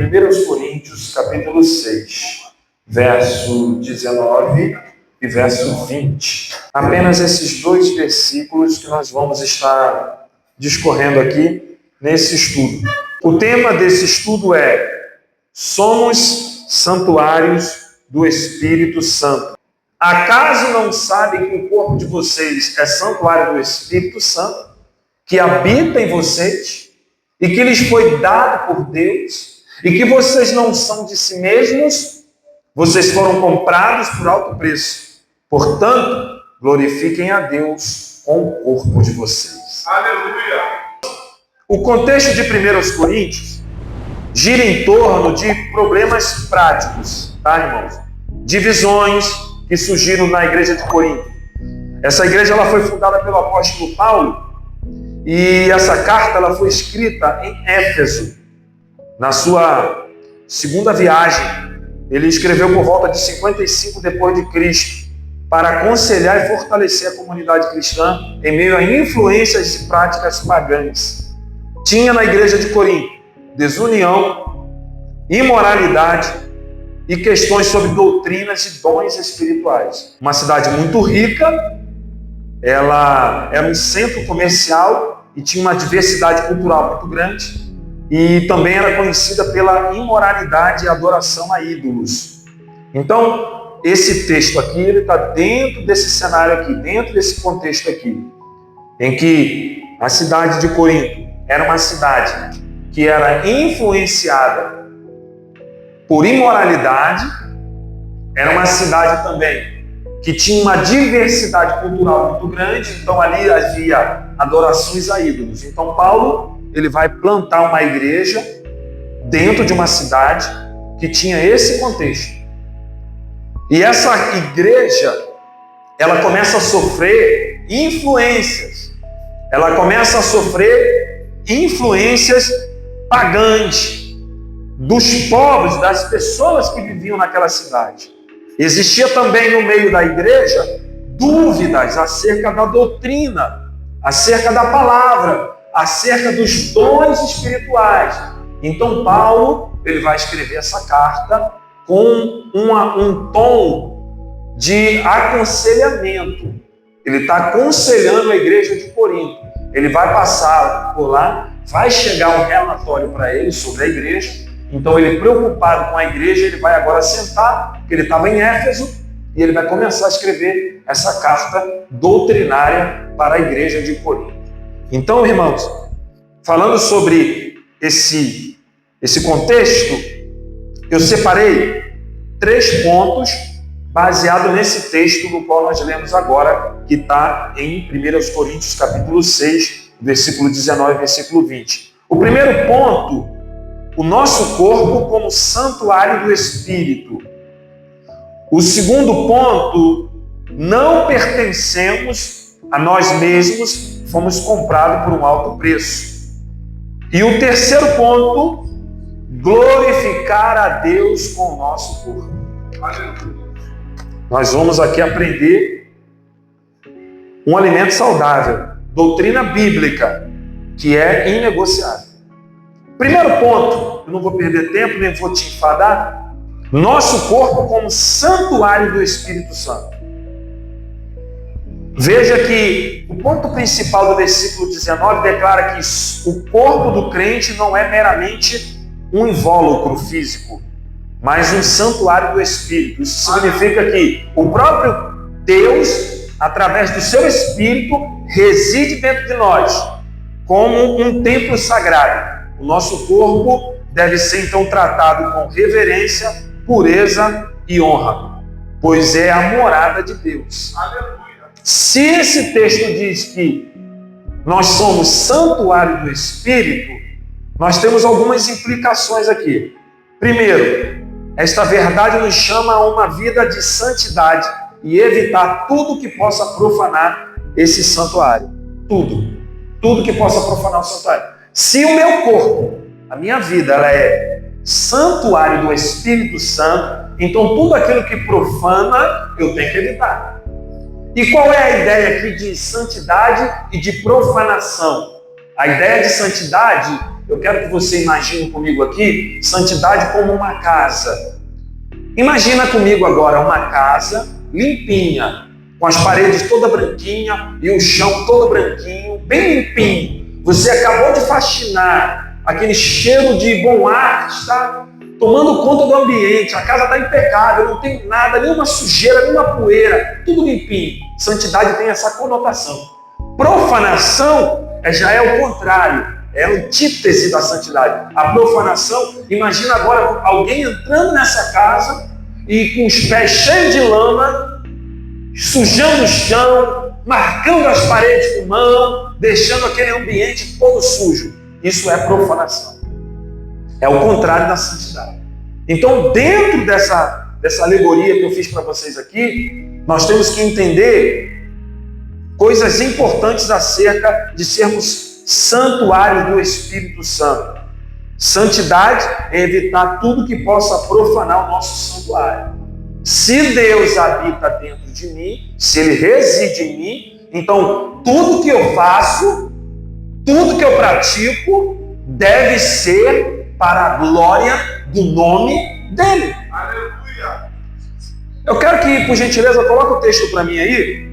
1 Coríntios, capítulo 6, verso 19 e verso 20. Apenas esses dois versículos que nós vamos estar discorrendo aqui nesse estudo. O tema desse estudo é: somos santuários do Espírito Santo. Acaso não sabem que o corpo de vocês é santuário do Espírito Santo, que habita em vocês e que lhes foi dado por Deus, e que vocês não são de si mesmos, vocês foram comprados por alto preço. Portanto, glorifiquem a Deus com o corpo de vocês. Aleluia! O contexto de 1 Coríntios gira em torno de problemas práticos, tá, irmãos? Divisões que surgiram na igreja de Corinto. Essa igreja ela foi fundada pelo apóstolo Paulo, e essa carta ela foi escrita em Éfeso, na sua segunda viagem. Ele escreveu por volta de 55 depois de Cristo, para aconselhar e fortalecer a comunidade cristã em meio a influências e práticas pagãs. Tinha na igreja de Corinto desunião, imoralidade e questões sobre doutrinas e dons espirituais. Uma cidade muito rica, ela era um centro comercial e tinha uma diversidade cultural muito grande, e também era conhecida pela imoralidade e adoração a ídolos. Então, esse texto aqui, ele está dentro desse cenário aqui, dentro desse contexto aqui, em que a cidade de Corinto era uma cidade que era influenciada por imoralidade, era uma cidade também que tinha uma diversidade cultural muito grande, então ali havia adorações a ídolos. Então Paulo, ele vai plantar uma igreja dentro de uma cidade que tinha esse contexto. E essa igreja, ela começa a sofrer influências. Ela começa a sofrer influências pagãs dos povos, das pessoas que viviam naquela cidade. Existia também no meio da igreja dúvidas acerca da doutrina, acerca da palavra, acerca dos dons espirituais. Então Paulo, ele vai escrever essa carta com um tom de aconselhamento. Ele está aconselhando a igreja de Corinto. Ele vai passar por lá, vai chegar um relatório para ele sobre a igreja. Então ele, preocupado com a igreja, ele vai agora sentar, porque ele estava em Éfeso, e ele vai começar a escrever essa carta doutrinária para a igreja de Corinto. Então, irmãos, falando sobre esse contexto, eu separei 3 pontos baseado nesse texto no qual nós lemos agora, que está em 1 Coríntios capítulo 6, versículo 19 e versículo 20. O primeiro ponto: o nosso corpo como santuário do Espírito. O segundo ponto: não pertencemos a nós mesmos, fomos comprados por um alto preço. E o terceiro ponto: glorificar a Deus com o nosso corpo. Nós vamos aqui aprender um alimento saudável, doutrina bíblica, que é inegociável. Primeiro ponto, eu não vou perder tempo, nem vou te enfadar: nosso corpo como santuário do Espírito Santo. Veja que o ponto principal do versículo 19 declara que o corpo do crente não é meramente um invólucro físico, mas um santuário do Espírito. Isso significa que o próprio Deus, através do seu Espírito, reside dentro de nós, como um templo sagrado. O nosso corpo deve ser então tratado com reverência, pureza e honra, pois é a morada de Deus. Aleluia. Se esse texto diz que nós somos santuário do Espírito, nós temos algumas implicações aqui. Primeiro, esta verdade nos chama a uma vida de santidade e evitar tudo que possa profanar esse santuário. Tudo que possa profanar o santuário. Se o meu corpo, a minha vida, ela é santuário do Espírito Santo, então tudo aquilo que profana, eu tenho que evitar. E qual é a ideia aqui de santidade e de profanação? A ideia de santidade eu quero que você imagine comigo aqui santidade como uma casa. Imagina comigo agora uma casa limpinha, com as paredes toda branquinha e o chão todo branquinho, bem limpinho. Você acabou de faxinar, aquele cheiro de bom ar está tomando conta do ambiente, a casa está impecável, não tem nada, nenhuma sujeira, nenhuma poeira, tudo limpinho. Santidade tem essa conotação. Profanação já é o contrário, é a antítese da santidade. A profanação, imagina agora alguém entrando nessa casa e com os pés cheios de lama, sujando o chão, marcando as paredes com mão, deixando aquele ambiente todo sujo. Isso é profanação. É o contrário da santidade. Então, dentro dessa alegoria que eu fiz para vocês aqui, nós temos que entender coisas importantes acerca de sermos santuários do Espírito Santo. Santidade é evitar tudo que possa profanar o nosso santuário. Se Deus habita dentro de mim, se Ele reside em mim, então tudo que eu faço, tudo que eu pratico, deve ser para a glória do nome dEle. Aleluia! Eu quero que, por gentileza, coloque o texto para mim aí,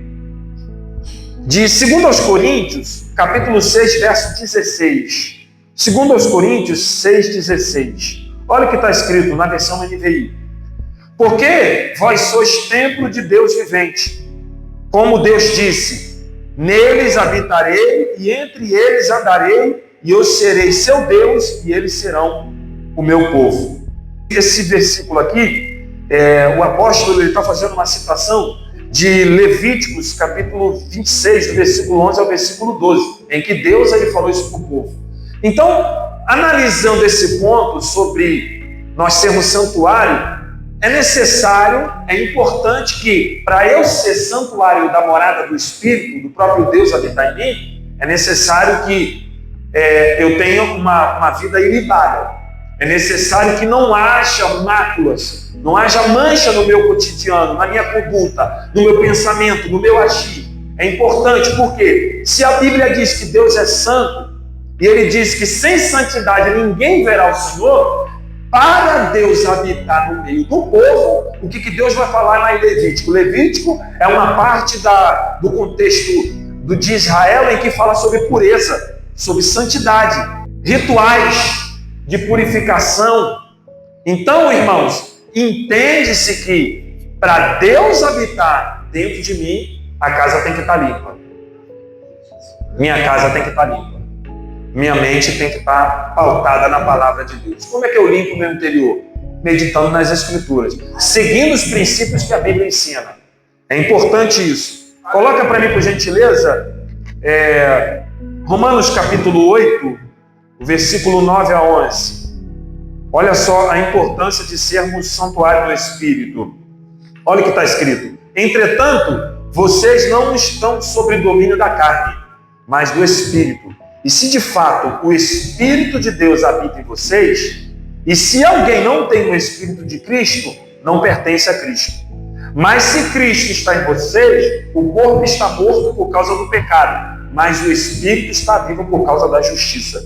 de 2 aos Coríntios, capítulo 6, verso 16. 2 aos Coríntios 6,16. Olha o que está escrito na versão NVI. Porque vós sois templo de Deus vivente. Como Deus disse, neles habitarei e entre eles andarei e eu serei seu Deus e eles serão o meu povo. Esse versículo aqui, o apóstolo está fazendo uma citação de Levíticos, capítulo 26, do versículo 11 ao versículo 12, em que Deus ele falou isso para o povo. Então, analisando esse ponto sobre nós sermos santuário, é necessário, é importante que, para eu ser santuário da morada do Espírito, do próprio Deus habitar em mim, é necessário que eu tenha uma vida ilibada. É necessário que não haja máculas, não haja mancha no meu cotidiano, na minha conduta, no meu pensamento, no meu agir. É importante porque, se a Bíblia diz que Deus é santo, e Ele diz que sem santidade ninguém verá o Senhor, para Deus habitar no meio do povo, o que Deus vai falar lá em Levítico? Levítico é uma parte do contexto de Israel em que fala sobre pureza, sobre santidade, rituais de purificação. Então, irmãos, entende-se que para Deus habitar dentro de mim, a casa tem que estar limpa. Minha casa tem que estar limpa. Minha mente tem que estar pautada na palavra de Deus. Como é que eu limpo o meu interior? Meditando nas Escrituras, seguindo os princípios que a Bíblia ensina. É importante isso. Coloca para mim, por gentileza, Romanos capítulo 8, versículo 9 a 11. Olha só a importância de sermos santuário do Espírito. Olha o que está escrito. Entretanto, vocês não estão sob domínio da carne, mas do Espírito. E se de fato o Espírito de Deus habita em vocês, e se alguém não tem o Espírito de Cristo, não pertence a Cristo. Mas se Cristo está em vocês, o corpo está morto por causa do pecado, mas o Espírito está vivo por causa da justiça.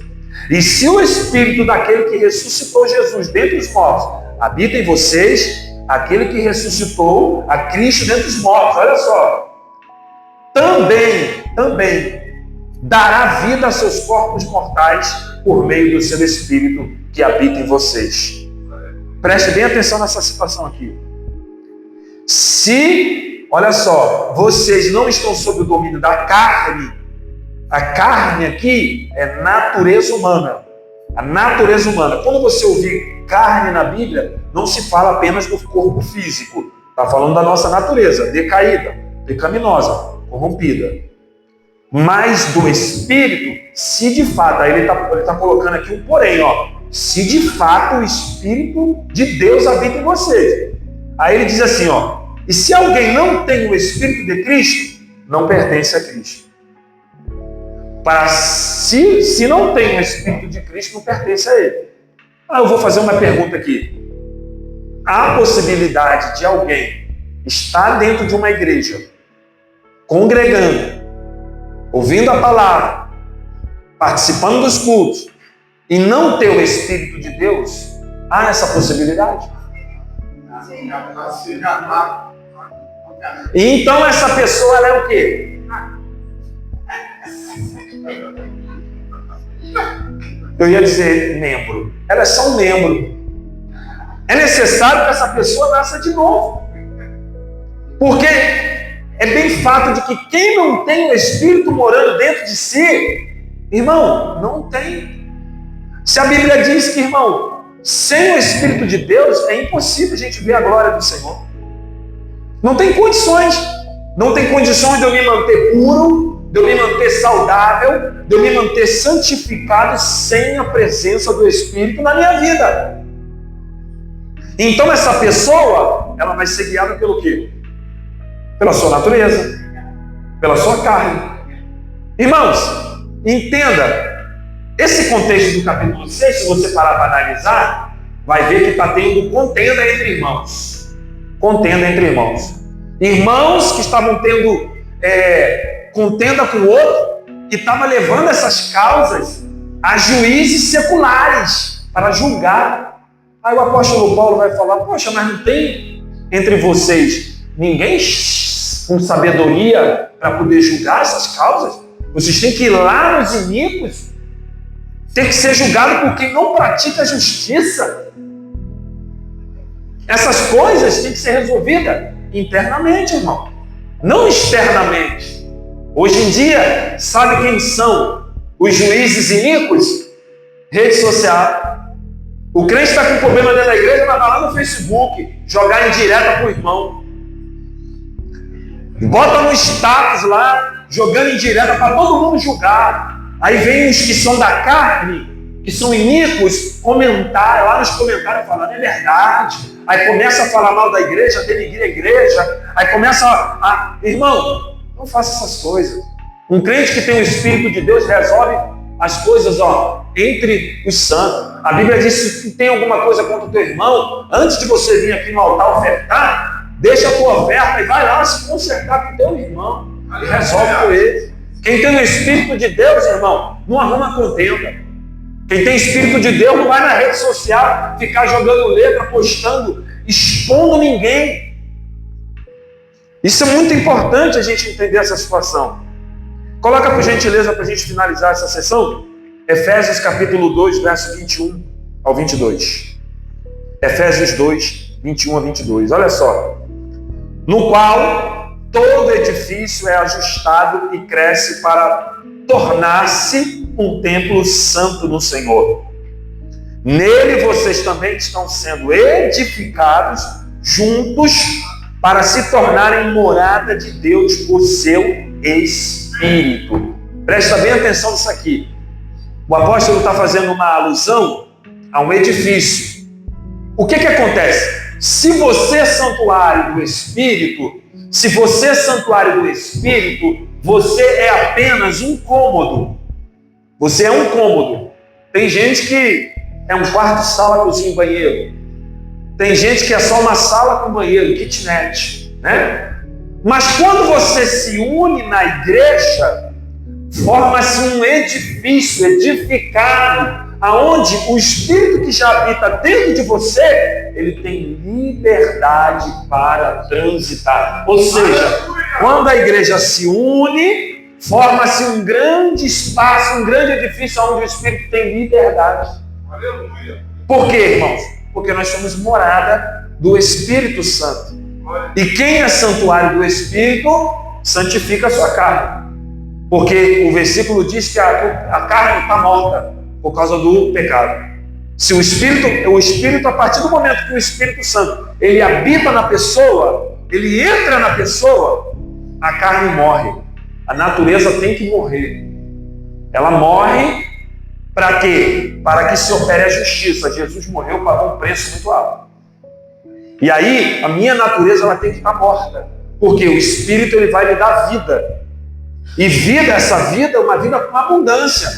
E se o Espírito daquele que ressuscitou Jesus dentre os mortos habita em vocês, aquele que ressuscitou a Cristo dentre os mortos, olha só, também dará vida a seus corpos mortais por meio do seu Espírito que habita em vocês. Preste bem atenção nessa situação aqui. Se, olha só, vocês não estão sob o domínio da carne, a carne aqui é natureza humana. A natureza humana. Quando você ouvir carne na Bíblia, não se fala apenas do corpo físico. Está falando da nossa natureza, decaída, pecaminosa, corrompida. Mas do Espírito, se de fato, aí ele está colocando aqui um porém, ó, se de fato o Espírito de Deus habita em vocês. Aí ele diz assim, ó, e se alguém não tem o Espírito de Cristo, não pertence a Cristo. Se não tem o Espírito de Cristo, não pertence a Ele. Eu vou fazer uma pergunta aqui. Há possibilidade de alguém estar dentro de uma igreja, congregando, ouvindo a palavra, participando dos cultos, e não ter o Espírito de Deus? Há essa possibilidade? E então essa pessoa, ela é o quê? Eu ia dizer membro. Ela é só um membro. É necessário que essa pessoa nasça de novo. Porque é bem fato de que quem não tem o Espírito morando dentro de si, irmão, não tem. Se a Bíblia diz que, irmão, sem o Espírito de Deus é impossível a gente ver a glória do Senhor. Não tem condições. Não tem condições de eu me manter puro, de eu me manter saudável, de eu me manter santificado sem a presença do Espírito na minha vida. Então essa pessoa, ela vai ser guiada pelo quê? Pela sua natureza, pela sua carne. Irmãos, entenda, esse contexto do capítulo 6, se você parar para analisar, vai ver que está tendo contenda entre irmãos. Contenda entre irmãos. Irmãos que estavam tendo contenda com o outro e estavam levando essas causas a juízes seculares para julgar. Aí o apóstolo Paulo vai falar, poxa, mas não tem entre vocês ninguém com sabedoria para poder julgar essas causas? Vocês têm que ir lá nos iníquos, tem que ser julgado por quem não pratica a justiça. Essas coisas têm que ser resolvidas internamente, irmão, não externamente. Hoje em dia, sabe quem são os juízes iníquos? Rede social. O crente está com problema dentro da igreja, vai lá no Facebook, jogar indireta para o irmão. Bota no status lá, jogando indireta para todo mundo julgar. Aí vem os que são da carne, que são iníquos, comentar lá nos comentários falando, é verdade. Aí começa a falar mal da igreja, denigrir a igreja. Aí começa a... Irmão, não faça essas coisas. Um crente que tem o Espírito de Deus resolve as coisas, entre os santos. A Bíblia diz que tem alguma coisa contra o teu irmão, antes de você vir aqui no altar ofertar, deixa a tua oferta e vai lá se consertar com o teu irmão. E resolve com ele. Quem tem o Espírito de Deus, irmão, não arruma contenda. Quem tem Espírito de Deus não vai na rede social ficar jogando letra, postando, expondo ninguém. Isso é muito importante a gente entender essa situação. Coloca por gentileza para a gente finalizar essa sessão. Efésios capítulo 2, verso 21 ao 22. Efésios 2, 21 a 22. Olha só. No qual todo edifício é ajustado e cresce para tornar-se um templo santo no Senhor. Nele vocês também estão sendo edificados juntos para se tornarem morada de Deus por seu Espírito. Presta bem atenção nisso aqui. O apóstolo está fazendo uma alusão a um edifício. O que acontece? Se você é santuário do Espírito, você é apenas um cômodo. Você é um cômodo. Tem gente que é um quarto, sala, cozinha e banheiro. Tem gente que é só uma sala com banheiro, kitnet, né? Mas quando você se une na igreja, forma-se um edifício edificado, aonde o Espírito que já habita dentro de você, ele tem liberdade para transitar. Ou seja, quando a igreja se une, forma-se um grande espaço, um grande edifício onde o Espírito tem liberdade. Por quê, irmãos? Porque nós somos morada do Espírito Santo. E quem é santuário do Espírito, santifica a sua carne. Porque o versículo diz que a carne está morta por causa do pecado. Se o Espírito, a partir do momento que o Espírito Santo, ele habita na pessoa, ele entra na pessoa, a carne morre. A natureza tem que morrer. Ela morre para quê? Para que se opere a justiça. Jesus morreu, pagou um preço muito alto. E aí, a minha natureza ela tem que estar morta. Porque o Espírito ele vai me dar vida. E vida, essa vida é uma vida com abundância.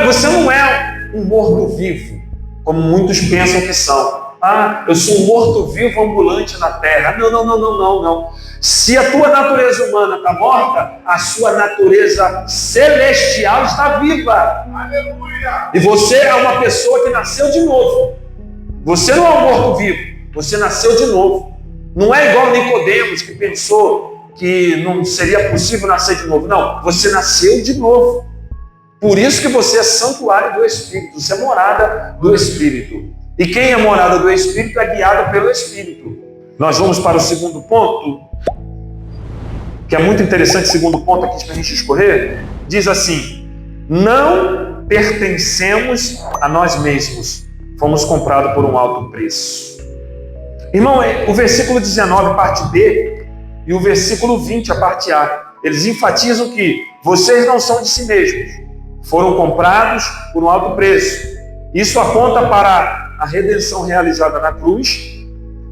Você não é um morto-vivo, como muitos pensam que são. eu sou um morto-vivo ambulante na terra. Não. Se a tua natureza humana está morta, a sua natureza celestial está viva. Aleluia! E você é uma pessoa que nasceu de novo. Você não é um morto-vivo, você nasceu de novo. Não é igual Nicodemos, que pensou que não seria possível nascer de novo. Não, você nasceu de novo. Por isso que você é santuário do Espírito, você é morada do Espírito. E quem é morada do Espírito é guiado pelo Espírito. Nós vamos para o segundo ponto, que é muito interessante, o segundo ponto aqui para a gente escorrer. Diz assim: não pertencemos a nós mesmos, fomos comprados por um alto preço. Irmão, o versículo 19, parte B, e o versículo 20, a parte A, eles enfatizam que vocês não são de si mesmos, foram comprados por um alto preço. Isso aponta para a redenção realizada na cruz.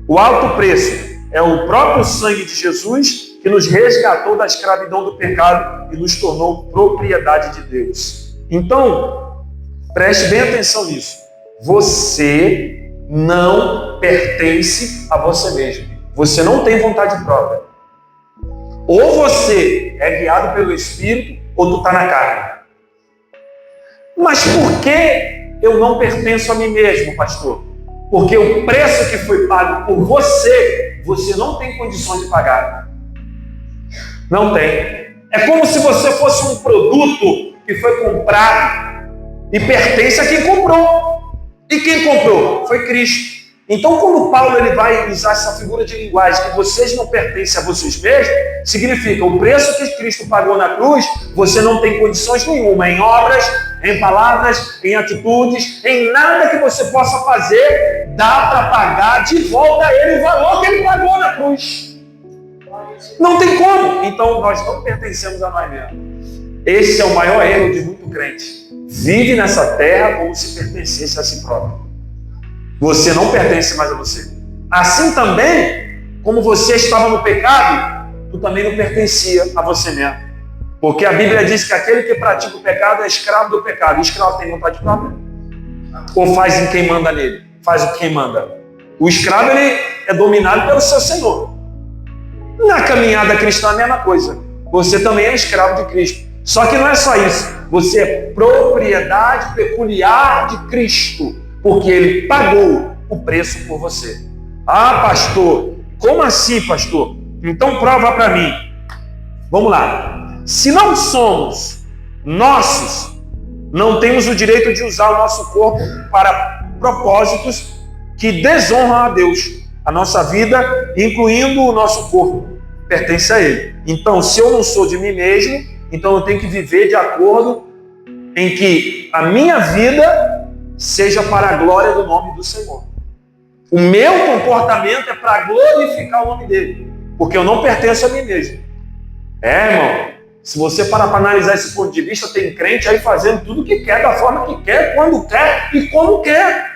O alto preço é o próprio sangue de Jesus que nos resgatou da escravidão do pecado e nos tornou propriedade de Deus. Então, preste bem atenção nisso. Você não pertence a você mesmo. Você não tem vontade própria. Ou você é guiado pelo Espírito, ou tu está na carne. Mas por que eu não pertenço a mim mesmo, pastor? Porque o preço que foi pago por você, você não tem condições de pagar. Não tem. É como se você fosse um produto que foi comprado e pertence a quem comprou. E quem comprou? Foi Cristo. Então, quando Paulo ele vai usar essa figura de linguagem, que vocês não pertencem a vocês mesmos, significa o preço que Cristo pagou na cruz, você não tem condições nenhuma, em obras, em palavras, em atitudes, em nada que você possa fazer, dá para pagar de volta a ele o valor que ele pagou na cruz. Não tem como. Então, nós não pertencemos a nós mesmos. Esse é o maior erro de muito crente. Vive nessa terra como se pertencesse a si próprio. Você não pertence mais a você. Assim também, como você estava no pecado, tu também não pertencia a você mesmo. Porque a Bíblia diz que aquele que pratica o pecado é escravo do pecado. O escravo tem vontade própria? Ou faz em quem manda nele? Faz o que quem manda. O escravo ele é dominado pelo seu senhor. Na caminhada cristã é a mesma coisa. Você também é escravo de Cristo. Só que não é só isso. Você é propriedade peculiar de Cristo. Porque ele pagou o preço por você. Ah, pastor, como assim, pastor? Então prova para mim. Vamos lá. Se não somos nossos, não temos o direito de usar o nosso corpo para propósitos que desonram a Deus. A nossa vida, incluindo o nosso corpo, pertence a Ele. Então, se eu não sou de mim mesmo, então eu tenho que viver de acordo em que a minha vida seja para a glória do nome do Senhor. O meu comportamento é para glorificar o nome dele, porque eu não pertenço a mim mesmo. Irmão, se você parar para analisar esse ponto de vista, tem crente aí fazendo tudo o que quer, da forma que quer, quando quer e como quer.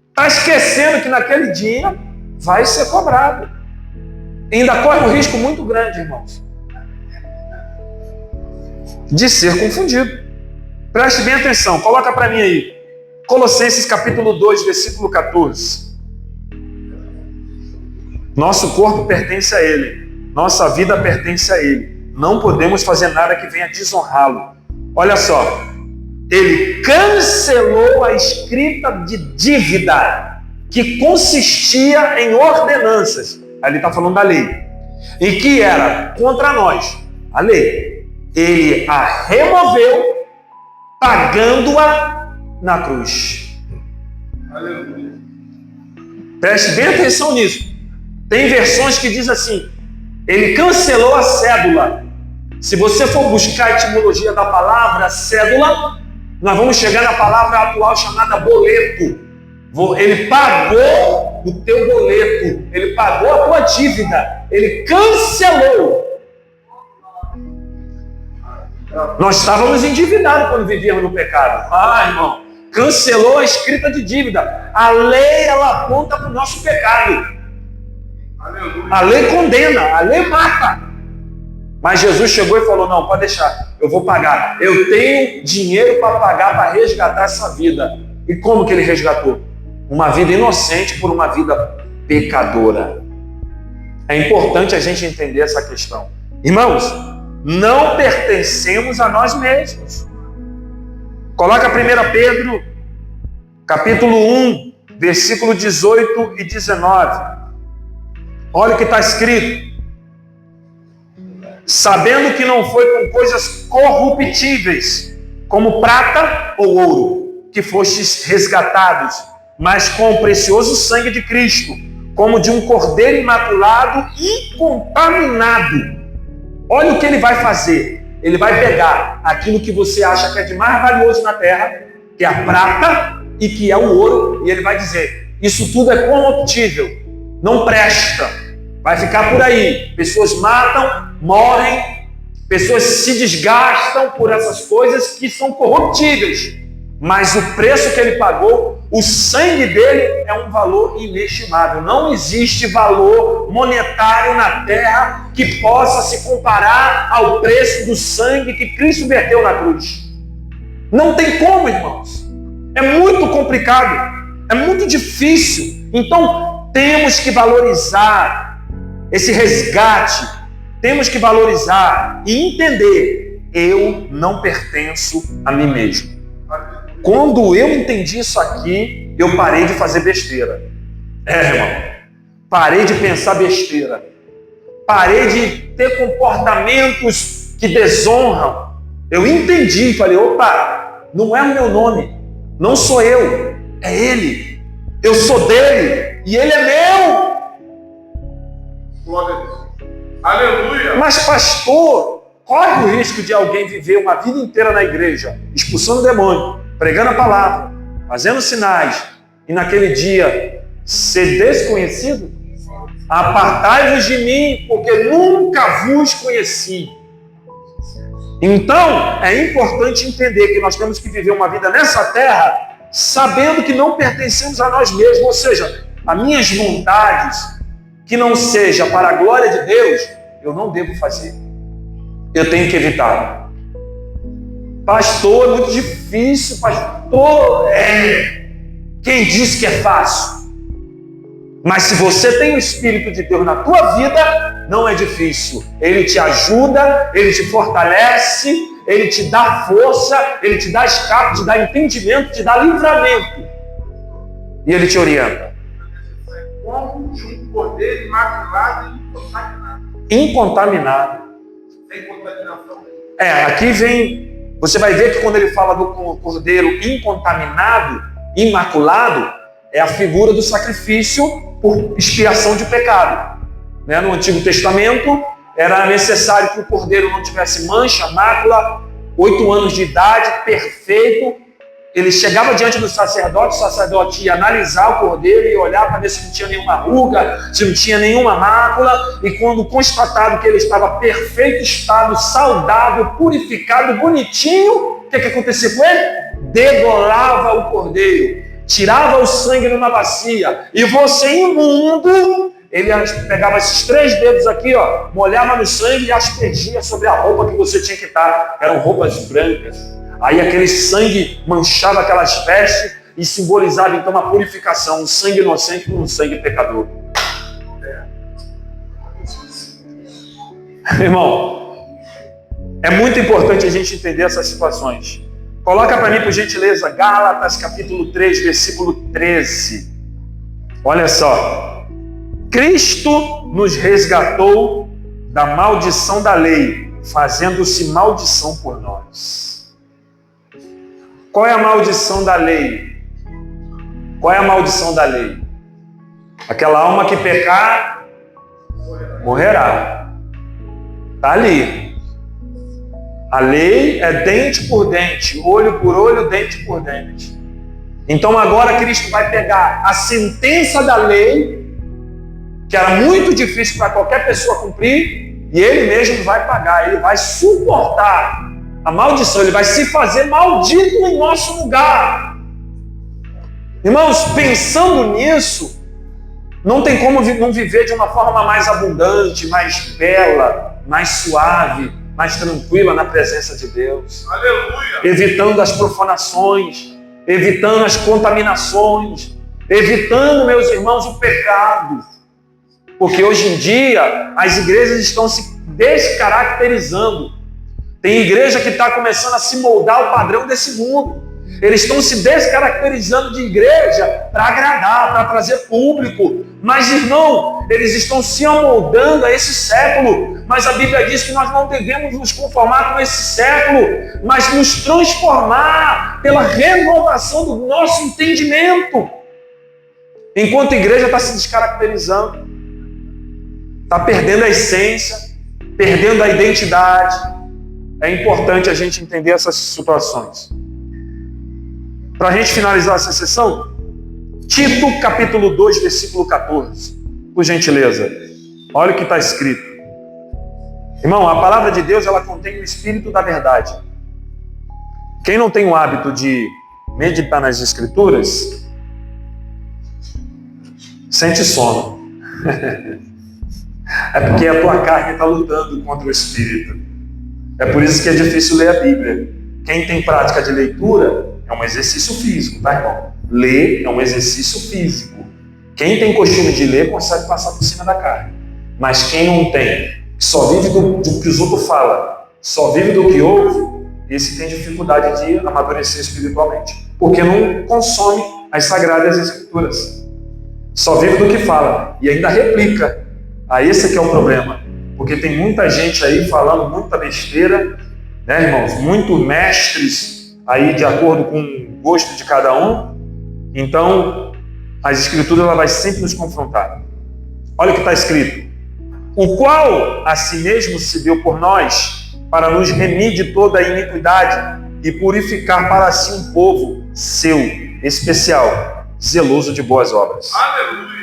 Está esquecendo que naquele dia vai ser cobrado. E ainda corre um risco muito grande, irmãos, de ser confundido. Preste bem atenção, coloca para mim aí. Colossenses capítulo 2, versículo 14. Nosso corpo pertence a Ele. Nossa vida pertence a Ele. Não podemos fazer nada que venha desonrá-lo. Olha só. Ele cancelou a escrita de dívida que consistia em ordenanças. Ali está falando da lei. E que era contra nós. A lei. Ele a removeu, pagando-a na cruz. Aleluia. Preste bem atenção nisso. Tem versões que diz assim: ele cancelou a cédula. Se você for buscar a etimologia da palavra cédula, nós vamos chegar na palavra atual chamada boleto. Ele pagou o teu boleto, ele pagou a tua dívida, ele cancelou. Nós estávamos endividados quando vivíamos no pecado. Irmão, cancelou a escrita de dívida. A lei, ela aponta para o nosso pecado. A lei condena, a lei mata. Mas Jesus chegou e falou: não, pode deixar, eu vou pagar. Eu tenho dinheiro para pagar, para resgatar essa vida. E como que ele resgatou? uma vida inocente por uma vida pecadora. É importante a gente entender essa questão. Irmãos, não pertencemos a nós mesmos. Coloca 1 Pedro, capítulo 1, versículo 18 e 19. Olha o que está escrito. Sabendo que não foi com coisas corruptíveis, como prata ou ouro, que fostes resgatados, mas com o precioso sangue de Cristo, como de um cordeiro imaculado e incontaminado. Olha o que ele vai fazer. Ele vai pegar aquilo que você acha que é de mais valioso na terra, que é a prata e que é o ouro, e ele vai dizer, isso tudo é corruptível, não presta, vai ficar por aí. Pessoas matam, morrem, pessoas se desgastam por essas coisas que são corruptíveis. Mas o preço que ele pagou, o sangue dele é um valor inestimável. Não existe valor monetário na terra que possa se comparar ao preço do sangue que Cristo verteu na cruz. Não tem como, irmãos. É muito complicado, é muito difícil. Então, temos que valorizar esse resgate. Temos que valorizar e entender, eu não pertenço a mim mesmo. Quando eu entendi isso aqui, eu parei de fazer besteira. Irmão, parei de pensar besteira. Parei de ter comportamentos que desonram. Eu entendi, falei, opa, não é o meu nome, não sou eu, é Ele. Eu sou dele e Ele é meu. Glória a Deus. Aleluia. Mas pastor, corre o risco de alguém viver uma vida inteira na igreja, expulsando demônio, pregando a palavra, fazendo sinais, e naquele dia ser desconhecido? Apartai-vos de mim, porque nunca vos conheci. Então, é importante entender que nós temos que viver uma vida nessa terra, sabendo que não pertencemos a nós mesmos, ou seja, as minhas vontades, que não seja para a glória de Deus, eu não devo fazer. Eu tenho que evitar. Pastor, é muito difícil, pastor. Quem disse que é fácil? Mas se você tem o Espírito de Deus na tua vida, não é difícil. Ele te ajuda, ele te fortalece, ele te dá força, ele te dá escape, te dá entendimento, te dá livramento. E ele te orienta. Como de um cordeiro imaculado e incontaminado. Incontaminado. Sem contaminação. Aqui vem, você vai ver que quando ele fala do cordeiro incontaminado, imaculado, é a figura do sacrifício por expiação de pecado. No Antigo Testamento, era necessário que o cordeiro não tivesse mancha, mácula, 8 anos de idade, perfeito. Ele chegava diante do sacerdote, o sacerdote ia analisar o cordeiro e olhar para ver se não tinha nenhuma ruga, se não tinha nenhuma mácula, e quando constatado que ele estava perfeito estado, saudável, purificado, bonitinho, o que acontecia com ele? Degolava o cordeiro, tirava o sangue numa bacia, e você imundo, ele pegava esses 3 dedos aqui, molhava no sangue e aspergia sobre a roupa que você tinha que estar. Eram roupas brancas. Aí aquele sangue manchava aquelas vestes e simbolizava então a purificação, um sangue inocente por um sangue pecador. Irmão, é muito importante a gente entender essas situações. Coloca para mim, por gentileza, Gálatas capítulo 3, versículo 13. Olha só. Cristo nos resgatou da maldição da lei, fazendo-se maldição por nós. Qual é a maldição da lei? Qual é a maldição da lei? Aquela alma que pecar, morrerá. Está ali. A lei é dente por dente, olho por olho, dente por dente. Então agora Cristo vai pegar a sentença da lei, que era muito difícil para qualquer pessoa cumprir, e Ele mesmo vai pagar, Ele vai suportar a maldição, Ele vai se fazer maldito em nosso lugar. Irmãos, pensando nisso, não tem como não viver de uma forma mais abundante, mais bela, mais suave, mais tranquila na presença de Deus. Aleluia. Evitando as profanações, evitando as contaminações, evitando, meus irmãos, o pecado. Porque hoje em dia as igrejas estão se descaracterizando. Tem igreja que está começando a se moldar ao padrão desse mundo. Eles estão se descaracterizando de igreja para agradar, para trazer público. Mas, irmão, eles estão se amoldando a esse século. Mas a Bíblia diz que nós não devemos nos conformar com esse século, mas nos transformar pela renovação do nosso entendimento. Enquanto a igreja está se descaracterizando, está perdendo a essência, perdendo a identidade. É importante a gente entender essas situações. Para a gente finalizar essa sessão, Tito capítulo 2, versículo 14. Por gentileza, olha o que está escrito. Irmão, a palavra de Deus, ela contém o espírito da verdade. Quem não tem o hábito de meditar nas escrituras, sente sono. É porque a tua carne está lutando contra o espírito. É por isso que é difícil ler a Bíblia. Quem tem prática de leitura é um exercício físico, tá, irmão? Ler é um exercício físico. Quem tem costume de ler consegue passar por cima da carne. Mas quem não tem, só vive do que os outros falam, só vive do que ouve, esse tem dificuldade de amadurecer espiritualmente. Porque não consome as sagradas escrituras. Só vive do que fala e ainda replica. Esse que é o problema. Porque tem muita gente aí falando muita besteira, né, irmãos? Muitos mestres aí de acordo com o gosto de cada um. Então, as escrituras ela vai sempre nos confrontar. Olha o que está escrito. O qual a si mesmo se deu por nós, para nos remir de toda a iniquidade e purificar para si um povo seu, especial, zeloso de boas obras. Aleluia!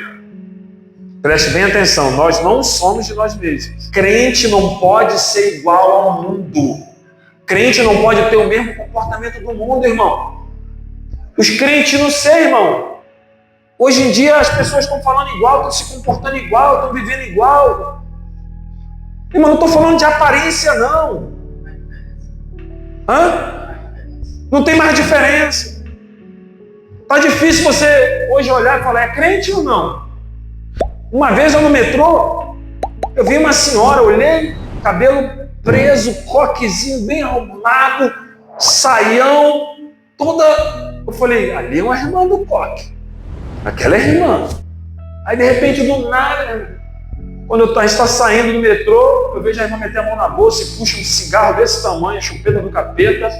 Preste bem atenção, nós não somos de nós mesmos. Crente não pode ser igual ao mundo. Crente não pode ter o mesmo comportamento do mundo, irmão. Os crentes não sei, irmão. Hoje em dia as pessoas estão falando igual, estão se comportando igual, estão vivendo igual. Irmão, não estou falando de aparência, não. Não tem mais diferença. Está difícil você hoje olhar e falar, é crente ou não? Uma vez eu no metrô, eu vi uma senhora, olhei, cabelo preso, coquezinho bem arrumado, saião, toda... Eu falei, ali é uma irmã do coque. Aquela é irmã. Aí de repente, do nada, quando a gente está saindo do metrô, eu vejo a irmã meter a mão na bolsa e puxa um cigarro desse tamanho, a chupeta do capeta.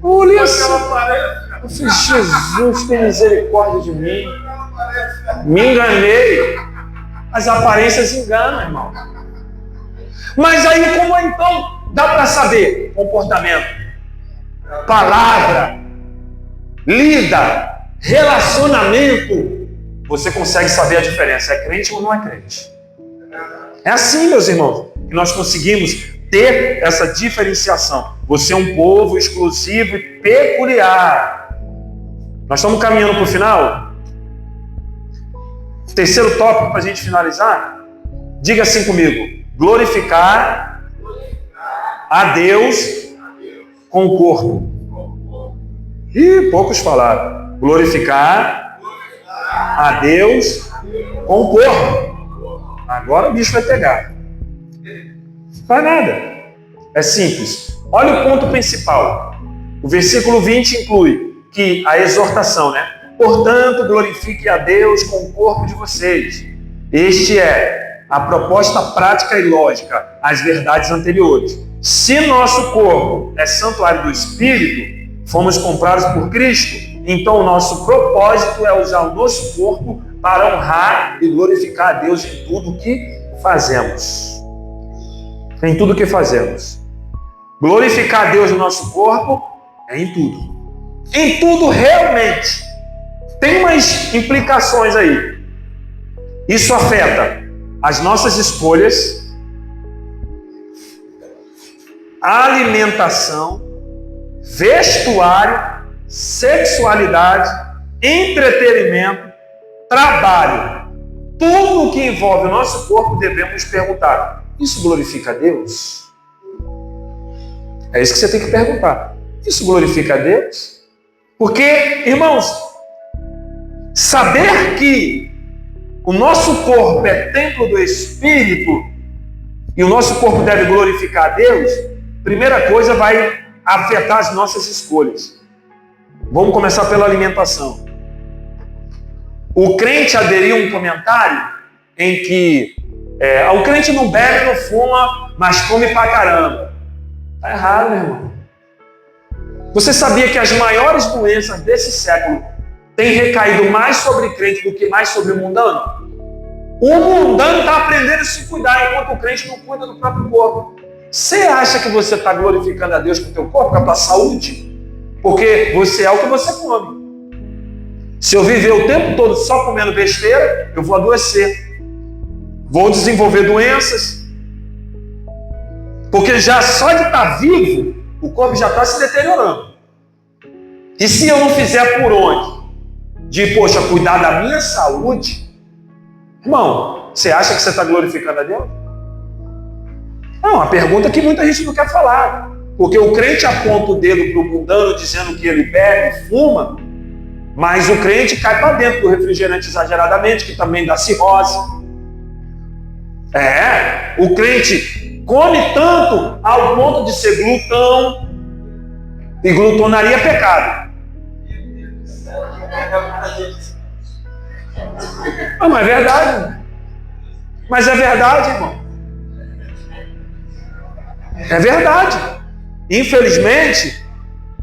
Eu olhei assim, eu falei, Jesus, tem misericórdia de mim. Me enganei. As aparências enganam, irmão. Mas aí como então dá para saber? Comportamento, palavra, lida, relacionamento. Você consegue saber a diferença. É crente ou não é crente? É assim, meus irmãos, que nós conseguimos ter essa diferenciação. Você é um povo exclusivo e peculiar. Nós estamos caminhando para o final. Terceiro tópico para a gente finalizar. Diga assim comigo. Glorificar a Deus com o corpo. Ih, poucos falaram. Glorificar a Deus com o corpo. Agora o bicho vai pegar. Não faz nada. É simples. Olha o ponto principal. O versículo 20 inclui que a exortação, né? Portanto, glorifique a Deus com o corpo de vocês. Este é a proposta prática e lógica às verdades anteriores. Se nosso corpo é santuário do Espírito, fomos comprados por Cristo, então o nosso propósito é usar o nosso corpo para honrar e glorificar a Deus em tudo o que fazemos. Em tudo o que fazemos. Glorificar a Deus no nosso corpo é em tudo. Em tudo realmente. Tem umas implicações aí. Isso afeta as nossas escolhas, alimentação, vestuário, sexualidade, entretenimento, trabalho. Tudo que envolve o nosso corpo devemos perguntar. Isso glorifica a Deus? É isso que você tem que perguntar. Isso glorifica a Deus? Porque, irmãos, Saber que o nosso corpo é templo do Espírito e o nosso corpo deve glorificar a Deus, primeira coisa vai afetar as nossas escolhas. Vamos começar pela alimentação. O crente aderiu a um comentário em que o crente não bebe, não fuma, mas come pra caramba. Tá errado, meu irmão. Você sabia que as maiores doenças desse século têm recaído mais sobre crente do que mais sobre o mundano? O mundano está aprendendo a se cuidar, enquanto o crente não cuida do próprio corpo. Você acha que você está glorificando a Deus com o teu corpo, com a tua saúde? Porque você é o que você come. Se eu viver o tempo todo só comendo besteira, eu vou adoecer. Vou desenvolver doenças. Porque já só de estar vivo, o corpo já está se deteriorando. E se eu não fizer por onde? De, cuidar da minha saúde, irmão, você acha que você está glorificando a Deus? Não, a pergunta que muita gente não quer falar. Porque o crente aponta o dedo para o mundano dizendo que ele bebe, fuma, mas o crente cai para dentro do refrigerante exageradamente, que também dá cirrose. O crente come tanto ao ponto de ser glutão, e glutonaria é pecado. Mas é verdade. Mas é verdade, irmão. É verdade. Infelizmente,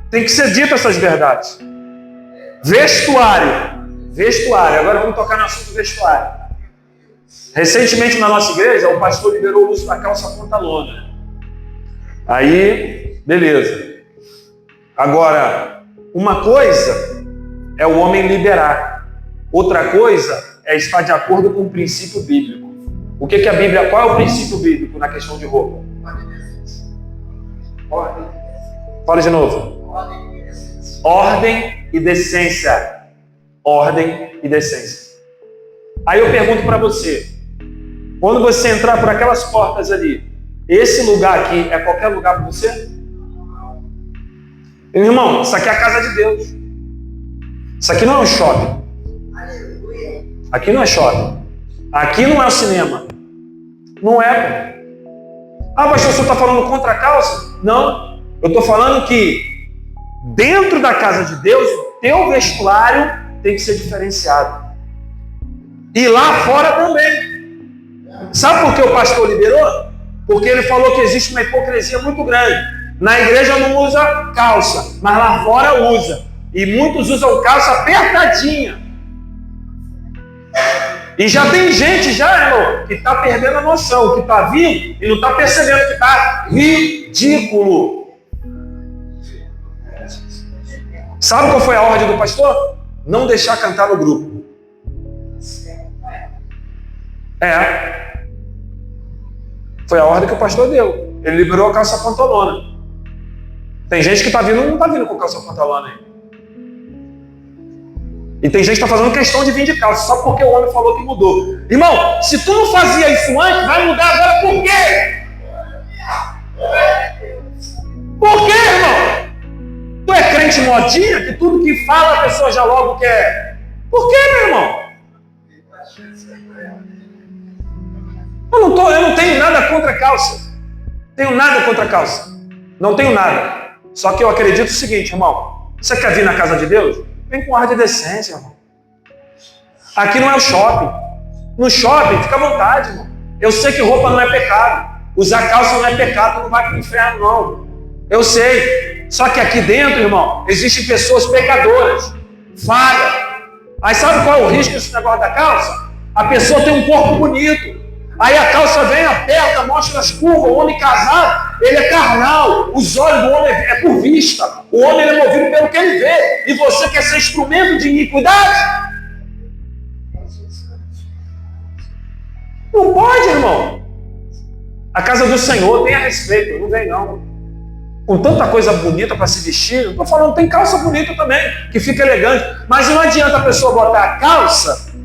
tem que ser dito essas verdades. Vestuário. Agora vamos tocar no assunto vestuário. Recentemente na nossa igreja, o pastor liberou o uso da calça pantalona. Aí, beleza. Agora, uma coisa é o homem liberar. Outra coisa é estar de acordo com o princípio bíblico. O que a Bíblia, qual é o princípio bíblico na questão de roupa? Ordem. Fala de novo. Ordem e decência. Ordem e decência. Aí eu pergunto para você, quando você entrar por aquelas portas ali, esse lugar aqui é qualquer lugar para você? Irmão, isso aqui é a casa de Deus. Isso aqui não é um shopping. Aqui não é shopping. Aqui não é o cinema. Não é. Pastor, o senhor está falando contra a calça? Não. Eu estou falando que dentro da casa de Deus, o teu vestuário tem que ser diferenciado. E lá fora também. Sabe por que o pastor liberou? Porque ele falou que existe uma hipocrisia muito grande. Na igreja não usa calça, mas lá fora usa. E muitos usam calça apertadinha. E já tem gente, irmão, que está perdendo a noção, que está vindo e não está percebendo que está ridículo. Sabe qual foi a ordem do pastor? Não deixar cantar no grupo. Foi a ordem que o pastor deu. Ele liberou a calça pantalona. Tem gente que está vindo e não está vindo com calça pantalona aí. E tem gente que está fazendo questão de vir de calça, só porque o homem falou que mudou. Irmão, se tu não fazia isso antes, vai mudar agora por quê? Por quê, irmão? Tu é crente modinha, que tudo que fala a pessoa já logo quer. Por quê, meu irmão? Eu não tenho nada contra a calça. Tenho nada contra a calça. Não tenho nada. Só que eu acredito o seguinte, irmão. Você quer vir na casa de Deus? Vem com ar de decência, irmão. Aqui não é o shopping. No shopping, fica à vontade, irmão. Eu sei que roupa não é pecado. Usar calça não é pecado, não vai para o inferno, não. Eu sei. Só que aqui dentro, irmão, existem pessoas pecadoras. Falha. Aí sabe qual é o risco desse negócio da calça? A pessoa tem um corpo bonito. Aí a calça vem, aperta, mostra as curvas. O homem casado, ele é carnal. Os olhos do homem é por vista. O homem é movido pelo que ele vê. E você quer ser instrumento de iniquidade? Não pode, irmão. A casa do Senhor, tenha respeito. Não vem, não. Com tanta coisa bonita para se vestir. Não estou falando, tem calça bonita também, que fica elegante. Mas não adianta a pessoa botar a calça.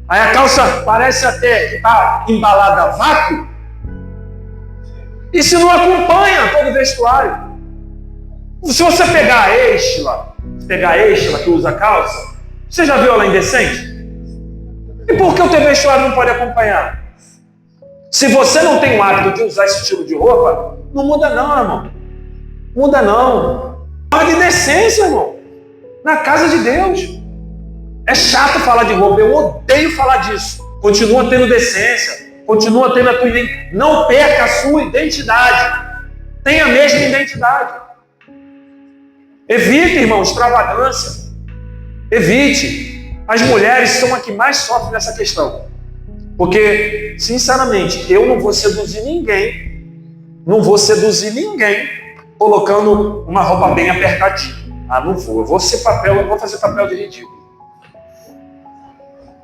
Aí a calça parece até que está embalada a vácuo. E se não acompanha todo o vestuário. Se você pegar a Estela que usa calça, Você já viu ela indecente? E por que o teu vestuário não pode acompanhar? Se você não tem o hábito de usar esse estilo de roupa, não muda não, irmão. Muda não. Fala de decência, irmão. Na casa de Deus. É chato falar de roupa, eu odeio falar disso. Continua tendo decência, continua tendo a tua identidade. Não perca a sua identidade. Tenha a mesma identidade. Evite, irmão, extravagância. Evite. As mulheres são as que mais sofrem nessa questão. Porque, sinceramente, eu não vou seduzir ninguém. Não vou seduzir ninguém colocando uma roupa bem apertadinha. Ah, não vou. Eu vou fazer papel de ridículo.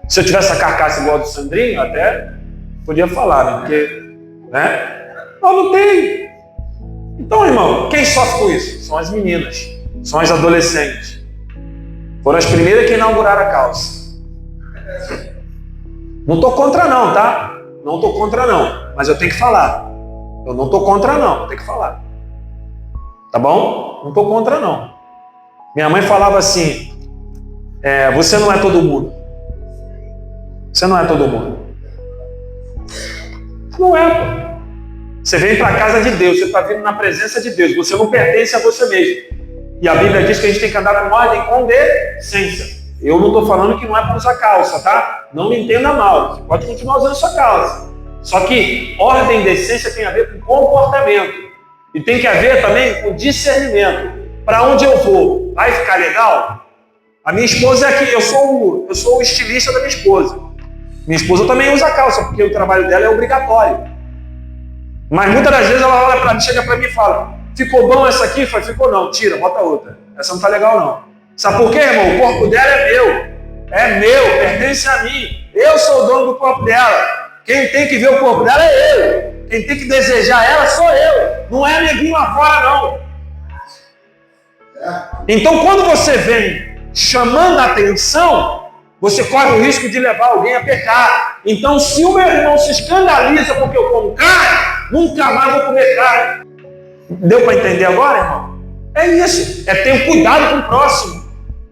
Se eu tivesse a carcaça igual a do Sandrinho, até podia falar, né? Porque, né? Não tem. Então, irmão, quem sofre com isso? São as meninas. São as adolescentes. Foram as primeiras que inauguraram a calça. Não estou contra não, tá? Não estou contra não. Mas eu tenho que falar. Eu não estou contra não. Eu tenho que falar. Tá bom? Não estou contra não. Minha mãe falava assim, você não é todo mundo. Você não é todo mundo. Não é, pô. Você vem para a casa de Deus, você está vindo na presença de Deus, você não pertence a você mesmo. E a Bíblia diz que a gente tem que andar com ordem, com decência. Eu não estou falando que não é para usar calça, tá? Não me entenda mal, você pode continuar usando sua calça. Só que ordem e decência tem a ver com comportamento. E tem que haver também com discernimento. Para onde eu vou? Vai ficar legal? A minha esposa é aqui, eu sou o estilista da minha esposa. Minha esposa também usa calça, porque o trabalho dela é obrigatório. Mas muitas das vezes ela olha para mim, chega para mim e fala, ficou bom essa aqui? Ficou não, tira, bota outra. Essa não está legal não. Sabe por quê, irmão? O corpo dela é meu, pertence a mim. Eu sou o dono do corpo dela. Quem tem que ver o corpo dela é eu. Quem tem que desejar ela sou eu. Não é neguinho lá fora não. Então quando você vem chamando a atenção, você corre o risco de levar alguém a pecar. Então, se o meu irmão se escandaliza porque eu como carne, nunca mais vou comer carne. Deu para entender agora, irmão? É isso. É ter cuidado com o próximo.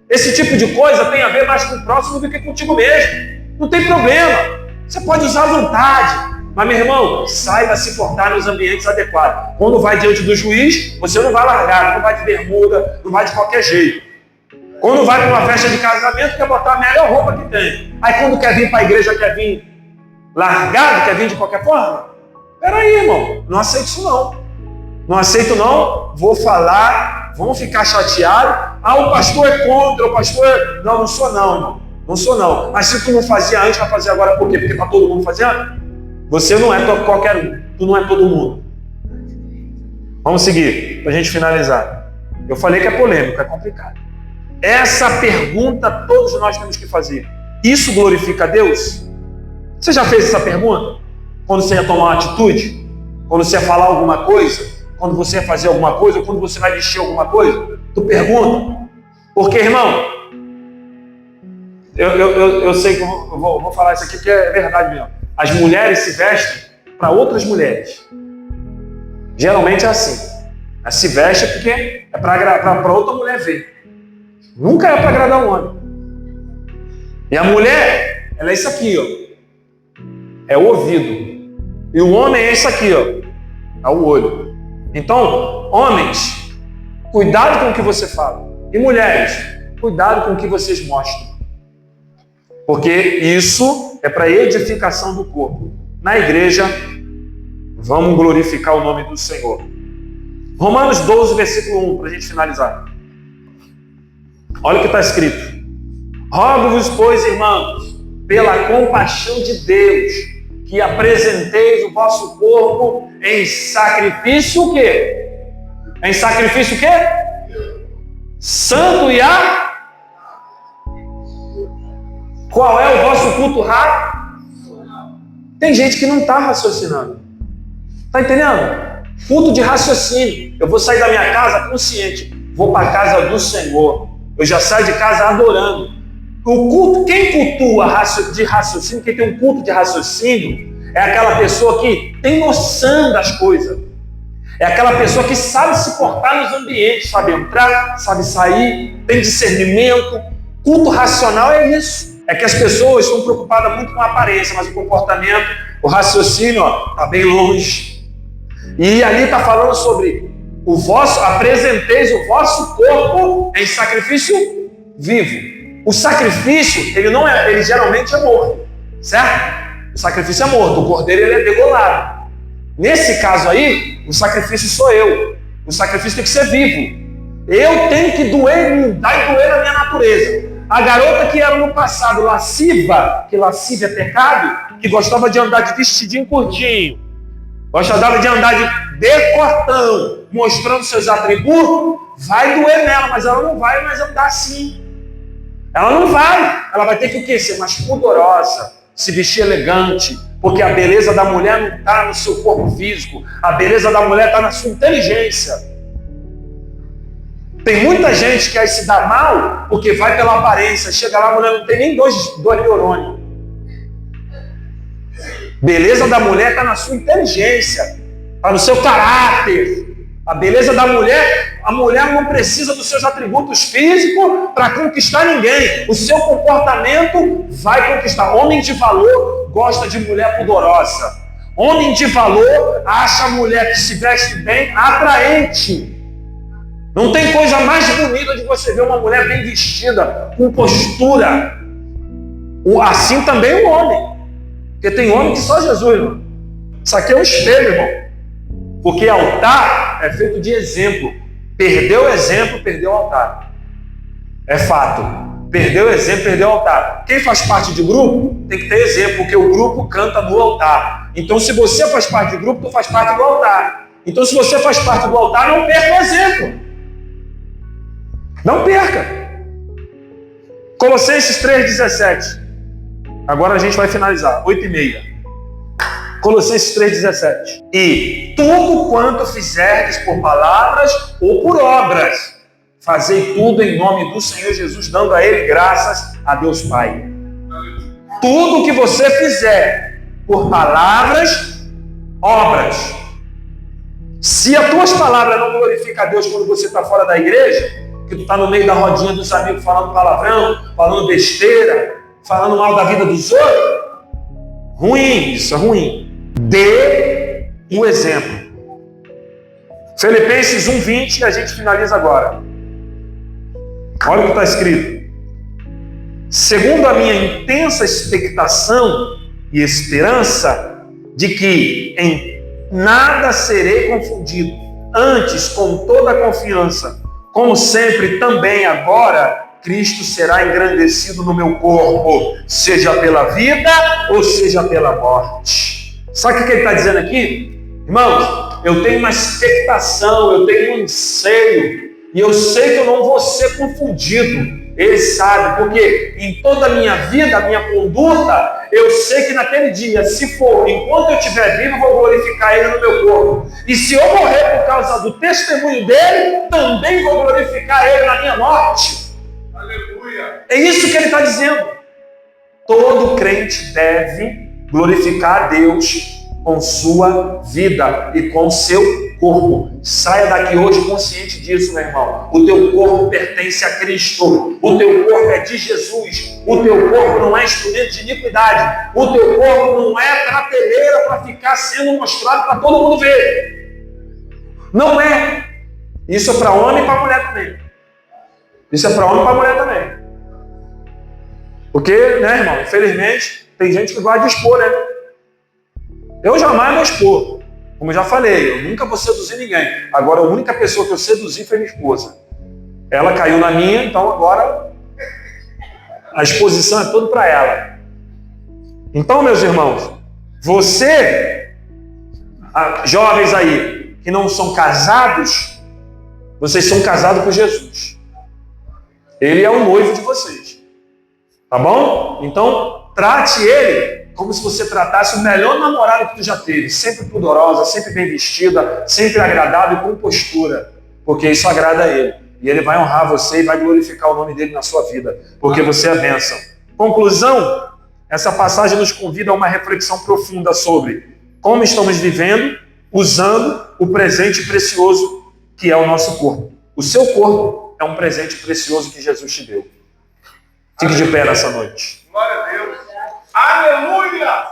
Esse tipo de coisa tem a ver mais com o próximo do que contigo mesmo. Não tem problema. Você pode usar à vontade. Mas, meu irmão, saiba se portar nos ambientes adequados. Quando vai diante do juiz, você não vai largar, não vai de bermuda, não vai de qualquer jeito. Quando vai para uma festa de casamento, quer botar a melhor roupa que tem. Aí quando quer vir para a igreja, quer vir largado, quer vir de qualquer forma? Peraí, irmão, não aceito isso não. Não aceito não, vou falar, vão ficar chateados. Ah, o pastor é contra, o pastor é... Não, não sou não, irmão. Não sou não. Mas se tu não fazia antes, vai fazer agora por quê? Porque está todo mundo fazendo? Você não é qualquer um, tu não é todo mundo. Vamos seguir, para a gente finalizar. Eu falei que é polêmico, é complicado. Essa pergunta todos nós temos que fazer. Isso glorifica a Deus? Você já fez essa pergunta? Quando você ia tomar uma atitude? Quando você ia falar alguma coisa? Quando você ia fazer alguma coisa? Quando você vai vestir alguma coisa? Tu pergunta? Porque, irmão, eu sei que eu vou falar isso aqui porque é verdade mesmo. As mulheres se vestem para outras mulheres. Geralmente é assim. Elas se vestem porque é para outra mulher ver. Nunca é para agradar um homem. E a mulher, ela é isso aqui, ó. É o ouvido. E o homem é isso aqui, ó. É o olho. Então, homens, cuidado com o que você fala. E mulheres, cuidado com o que vocês mostram. Porque isso é para edificação do corpo. Na igreja, vamos glorificar o nome do Senhor. Romanos 12, versículo 1, para a gente finalizar. Olha o que está escrito. Rogo-vos, pois, irmãos, pela compaixão de Deus, que apresenteis o vosso corpo em sacrifício o quê? Em sacrifício o quê? Santo e a... Qual é o vosso culto rápido? Tem gente que não está raciocinando. Está entendendo? Culto de raciocínio. Eu vou sair da minha casa consciente. Vou para a casa do Senhor. Eu já saio de casa adorando. O culto, quem cultua de raciocínio, quem tem um culto de raciocínio, é aquela pessoa que tem noção das coisas. É aquela pessoa que sabe se portar nos ambientes, sabe entrar, sabe sair, tem discernimento, Culto racional é isso. É que as pessoas estão preocupadas muito com a aparência, mas o comportamento, o raciocínio, está bem longe. E ali está falando sobre apresenteis o vosso corpo em sacrifício vivo. O sacrifício, ele geralmente é morto, certo? O sacrifício é morto, o cordeiro ele é degolado. Nesse caso aí, o sacrifício sou eu. O sacrifício tem que ser vivo. Eu tenho que doer na minha natureza. A garota que era no passado lasciva, que lasciva é pecado, que gostava de andar de vestidinho curtinho, gostava de andar de decortão, mostrando seus atributos, vai doer nela, mas ela não vai mais andar assim. Ela não vai. Ela vai ter que o quê? Ser mais pudorosa, se vestir elegante, porque a beleza da mulher não está no seu corpo físico, a beleza da mulher está na sua inteligência. Tem muita gente que aí se dá mal porque vai pela aparência. Chega lá, a mulher não tem nem dois neurônios. Beleza da mulher está na sua inteligência, está no seu caráter. A beleza da mulher, a mulher não precisa dos seus atributos físicos para conquistar ninguém. O seu comportamento vai conquistar. Homem de valor gosta de mulher pudorosa. Homem de valor acha a mulher que se veste bem atraente. Não tem coisa mais bonita de você ver uma mulher bem vestida, com postura. Assim também o homem. Porque tem homem que só Jesus, irmão. Isso aqui é um espelho, irmão. Porque altar é feito de exemplo. Perdeu o exemplo, perdeu o altar. É fato. Perdeu o exemplo, perdeu o altar. Quem faz parte de grupo tem que ter exemplo, porque o grupo canta no altar. Então, se você faz parte de grupo, tu faz parte do altar. Então, se você faz parte do altar, não perca o exemplo. Não perca. Colossenses 3,17. Agora a gente vai finalizar. 8:30. Colossenses 3,17. E tudo quanto fizerdes por palavras ou por obras, fazei tudo em nome do Senhor Jesus, dando a Ele graças a Deus Pai. Tudo que você fizer por palavras, obras. Se as tuas palavras não glorificam a Deus quando você está fora da igreja, que tu está no meio da rodinha dos amigos falando palavrão, falando besteira, falando mal da vida dos outros, ruim, isso é ruim. Dê um exemplo. Filipenses 1:20, a gente finaliza agora. Olha o que está escrito. Segundo a minha intensa expectação e esperança de que em nada serei confundido, antes com toda a confiança, como sempre, também agora, Cristo será engrandecido no meu corpo, seja pela vida ou seja pela morte. Sabe o que ele está dizendo aqui? Irmãos, eu tenho uma expectação, eu tenho um anseio, e eu sei que eu não vou ser confundido. Ele sabe, porque em toda a minha vida, a minha conduta, eu sei que naquele dia, se for, enquanto eu estiver vivo, eu vou glorificar Ele no meu corpo. E se eu morrer por causa do testemunho dEle, também vou glorificar Ele na minha morte. Aleluia! É isso que Ele está dizendo. Todo crente deve glorificar a Deus com sua vida e com seu corpo. Saia daqui hoje consciente disso, meu irmão. O teu corpo pertence a Cristo. O teu corpo é de Jesus. O teu corpo não é instrumento de iniquidade. O teu corpo não é prateleira para ficar sendo mostrado para todo mundo ver. Não é. Isso é para homem e para mulher também. Isso é para homem e para mulher também. Porque, né, irmão, infelizmente, tem gente que gosta de expor, né? Eu jamais vou expor. Como eu já falei, eu nunca vou seduzir ninguém. Agora, a única pessoa que eu seduzi foi minha esposa. Ela caiu na minha, então agora a exposição é toda para ela. Então, meus irmãos, você, jovens aí, que não são casados, vocês são casados com Jesus. Ele é o noivo de vocês. Tá bom? Então, trate ele como se você tratasse o melhor namorado que tu já teve. Sempre pudorosa, sempre bem vestida, sempre agradável e com postura. Porque isso agrada a ele. E ele vai honrar você e vai glorificar o nome dele na sua vida. Porque você é bênção. Conclusão, essa passagem nos convida a uma reflexão profunda sobre como estamos vivendo, usando o presente precioso que é o nosso corpo. O seu corpo é um presente precioso que Jesus te deu. Fique de pé nessa noite. Glória a Deus. Aleluia!